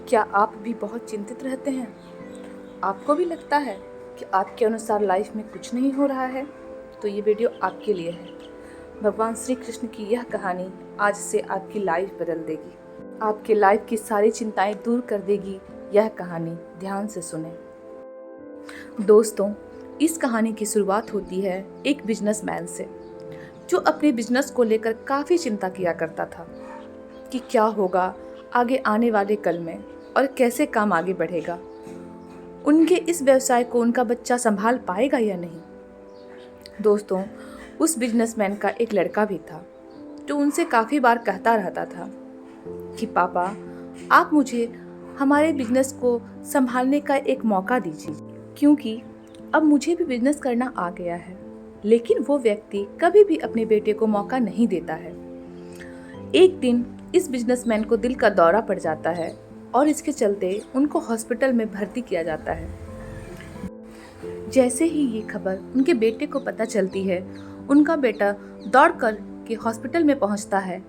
क्या आप भी बहुत चिंतित रहते हैं? आपको भी लगता है कि आपके अनुसार लाइफ में कुछ नहीं हो रहा है? तो ये वीडियो आपके लिए है। भगवान श्री कृष्ण की यह कहानी आज से आपकी लाइफ बदल देगी। आपके लाइफ की सारी चिंताएं दूर कर देगी यह कहानी। ध्यान से सुने। दोस्तों, इस कहानी की शुरुआत होती है एक बिजनेसमैन से, जो अपने बिजनेस को लेकर काफ़ी चिंता किया करता था कि क्या होगा आगे आने वाले कल में और कैसे काम आगे बढ़ेगा। उनके इस व्यवसाय को उनका बच्चा संभाल पाएगा या नहीं। दोस्तों, उस बिजनेसमैन का एक लड़का भी था जो उनसे काफ़ी बार कहता रहता था कि पापा, आप मुझे हमारे बिजनेस को संभालने का एक मौका दीजिए, क्योंकि अब मुझे भी बिजनेस करना आ गया है। लेकिन वो व्यक्ति कभी भी अपने बेटे को मौका नहीं देता है। एक दिन इस बिजनेसमैन को दिल का दौरा पड़ जाता है और इसके चलते उनको हॉस्पिटल में भर्ती किया जाता है। जैसे ही ये खबर उनके बेटे को पता चलती है, उनका बेटा दौड़ कर के हॉस्पिटल में पहुंचता है।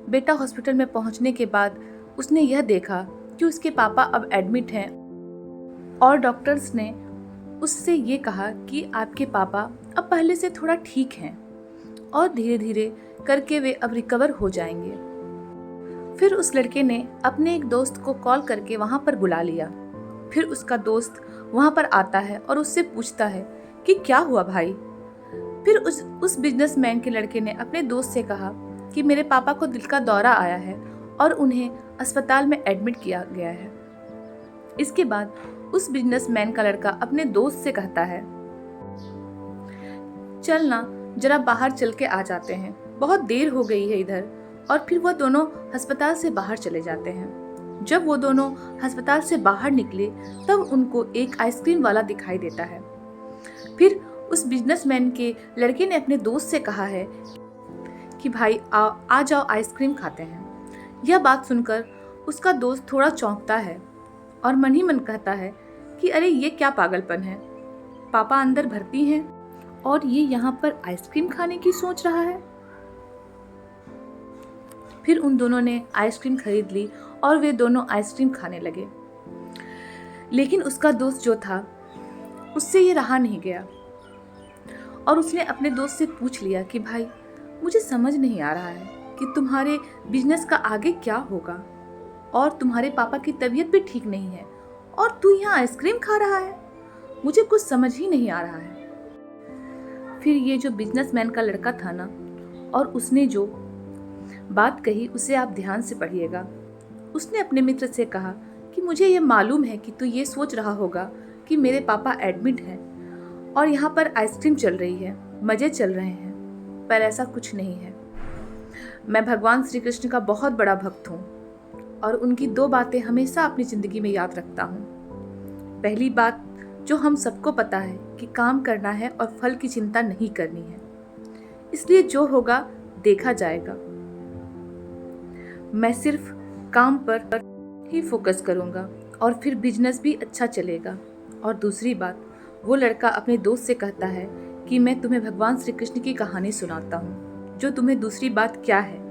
बेटा हॉस्पिटल में पहुंचने के बाद उसने यह देखा कि उसके पापा अब एडमिट हैं और डॉक्टर्स ने उससे ये कहा कि आपके पापा अब पहले से थोड़ा ठीक हैं और धीरे धीरे करके वे अब रिकवर हो जाएंगे। फिर उस लड़के ने अपने एक दोस्त को कॉल करके वहाँ पर बुला लिया। फिर उसका दोस्त वहाँ पर आता है और उससे पूछता है कि क्या हुआ भाई। फिर उस बिजनेसमैन के लड़के ने अपने दोस्त से कहा कि मेरे पापा को दिल का दौरा आया है और उन्हें अस्पताल में एडमिट किया गया है। इसके बाद उस बिजनेसमैन का लड़का अपने दोस्त से कहता है, चल ना जरा बाहर चल के आ जाते हैं, बहुत देर हो गई है इधर। और फिर वह दोनों अस्पताल से बाहर चले जाते हैं। जब वो दोनों अस्पताल से बाहर निकले तब उनको एक आइसक्रीम वाला दिखाई देता है। फिर उस बिजनेसमैन के लड़के ने अपने दोस्त से कहा है कि भाई आ जाओ आइसक्रीम खाते हैं। यह बात सुनकर उसका दोस्त थोड़ा चौंकता है और मन ही मन कहता है कि अरे ये क्या पागलपन है, पापा अंदर भर्ती हैं और ये यहाँ पर आइसक्रीम खाने की सोच रहा है। फिर उन दोनों ने आइसक्रीम खरीद ली और वे दोनों आइसक्रीम खाने लगे। लेकिन उसका दोस्त जो था उससे ये रहा नहीं गया और उसने अपने दोस्त से पूछ लिया कि भाई, मुझे समझ नहीं आ रहा है कि तुम्हारे बिजनेस का आगे क्या होगा और तुम्हारे पापा की तबीयत भी ठीक नहीं है और तू यहाँ आइसक्रीम खा रहा है, मुझे कुछ समझ ही नहीं आ रहा है। फिर ये जो बिजनेसमैन का लड़का था ना, और उसने जो बात कही उसे आप ध्यान से पढ़िएगा। उसने अपने मित्र से कहा कि मुझे ये मालूम है कि तू ये सोच रहा होगा कि मेरे पापा एडमिट हैं और यहाँ पर आइसक्रीम चल रही है, मज़े चल रहे हैं, पर ऐसा कुछ नहीं है। मैं भगवान श्री कृष्ण का बहुत बड़ा भक्त हूँ और उनकी दो बातें हमेशा अपनी ज़िंदगी में याद रखता हूँ। पहली बात जो हम सबको पता है कि काम करना है और फल की चिंता नहीं करनी है, इसलिए जो होगा देखा जाएगा। मैं सिर्फ काम पर ही फोकस करूंगा और फिर बिजनेस भी अच्छा चलेगा। और दूसरी बात, वो लड़का अपने दोस्त से कहता है कि मैं तुम्हें भगवान श्री कृष्ण की कहानी सुनाता हूँ, जो तुम्हें दूसरी बात क्या है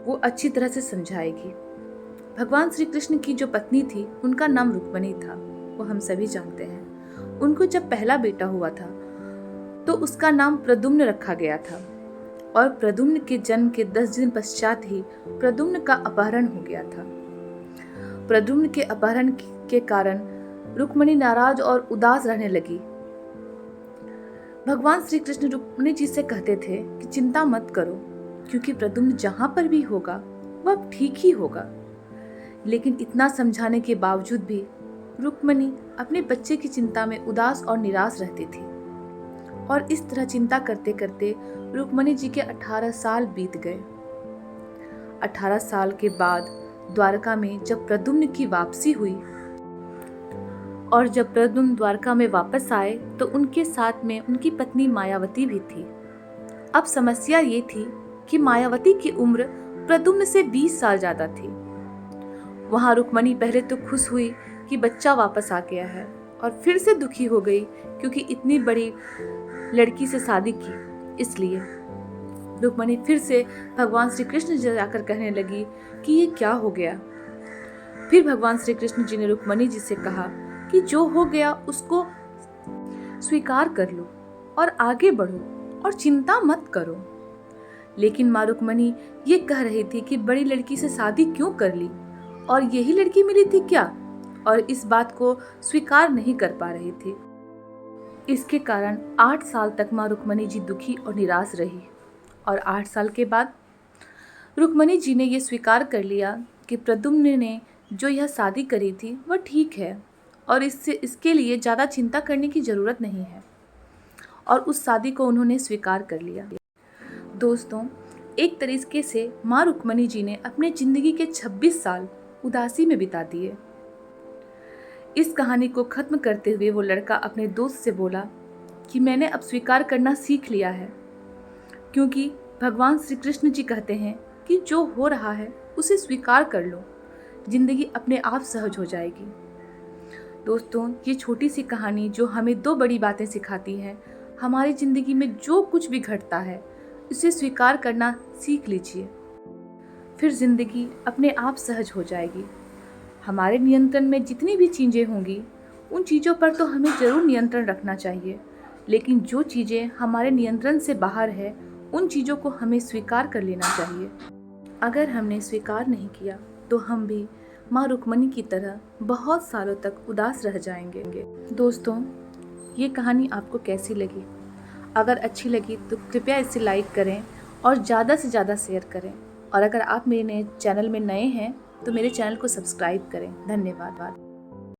वो अच्छी तरह से समझाएगी। भगवान श्री कृष्ण की जो पत्नी थी उनका नाम रुक्मिणी था, वो हम सभी जानते हैं। उनको जब पहला बेटा हुआ था तो उसका नाम प्रद्युम्न रखा गया था और प्रद्युम्न के जन्म के 10 दिन पश्चात ही प्रद्युम्न का अपहरण हो गया था। प्रद्युम्न के अपहरण के कारण रुक्मिणी नाराज और उदास रहने लगी। भगवान श्री कृष्ण रुक्मिणी जी से कहते थे कि चिंता मत करो, क्योंकि प्रद्युम्न जहां पर भी होगा वह ठीक ही होगा। लेकिन इतना समझाने के बावजूद भी रुक्मिणी अपने बच्चे की चिंता में उदास और निराश रहती थी। और इस तरह चिंता करते करते रुक्मिणी जी के 18 साल बीत गए। 18 साल के बाद द्वारका में जब प्रद्युम्न की वापसी हुई और जब प्रद्युम्न द्वारका में वापस आए तो उनके साथ में उनकी पत्नी मायावती भी थी। अब समस्या ये थी कि मायावती की उम्र प्रद्युम्न से 20 साल ज़्यादा थी। वहाँ रुक्मिणी पहले तो खुश हुई कि बच्चा वापस आ गया है और फिर से दुखी हो गई क्योंकि इतनी बड़ी लड़की से शादी की। इसलिए रुक्मिणी फिर से भगवान श्री कृष्ण जाकर कहने लगी कि ये क्या हो गया। फिर भगवान श्री कृष्ण जी ने रुक्मणी जी से कहा कि जो हो गया उसको स्वीकार कर लो और आगे बढ़ो और चिंता मत करो। लेकिन माँ रुक्मणी ये कह रही थी कि बड़ी लड़की से शादी क्यों कर ली और यही लड़की मिली थी क्या, और इस बात को स्वीकार नहीं कर पा रही थी। इसके कारण 8 साल तक माँ रुक्मणी जी दुखी और निराश रही और 8 साल के बाद रुक्मणी जी ने यह स्वीकार कर लिया कि प्रद्युम्न ने जो यह शादी करी थी वह ठीक है और इसके लिए ज़्यादा चिंता करने की ज़रूरत नहीं है, और उस शादी को उन्होंने स्वीकार कर लिया। दोस्तों, एक तरीके से माँ रुक्मणी जी ने अपने ज़िंदगी के 26 साल उदासी में बिता दिए। इस कहानी को ख़त्म करते हुए वो लड़का अपने दोस्त से बोला कि मैंने अब स्वीकार करना सीख लिया है, क्योंकि भगवान श्री कृष्ण जी कहते हैं कि जो हो रहा है उसे स्वीकार कर लो, ज़िंदगी अपने आप सहज हो जाएगी। दोस्तों, ये छोटी सी कहानी जो हमें 2 बड़ी बातें सिखाती है। हमारी ज़िंदगी में जो कुछ भी घटता है उसे स्वीकार करना सीख लीजिए, फिर ज़िंदगी अपने आप सहज हो जाएगी। हमारे नियंत्रण में जितनी भी चीज़ें होंगी उन चीज़ों पर तो हमें ज़रूर नियंत्रण रखना चाहिए, लेकिन जो चीज़ें हमारे नियंत्रण से बाहर है उन चीज़ों को हमें स्वीकार कर लेना चाहिए। अगर हमने स्वीकार नहीं किया तो हम भी माँ रुक्मणी की तरह बहुत सालों तक उदास रह जाएंगे। दोस्तों, ये कहानी आपको कैसी लगी? अगर अच्छी लगी तो कृपया इसे लाइक करें और ज़्यादा से ज़्यादा शेयर करें, और अगर आप मेरे चैनल में नए हैं तो मेरे चैनल को सब्सक्राइब करें। धन्यवाद।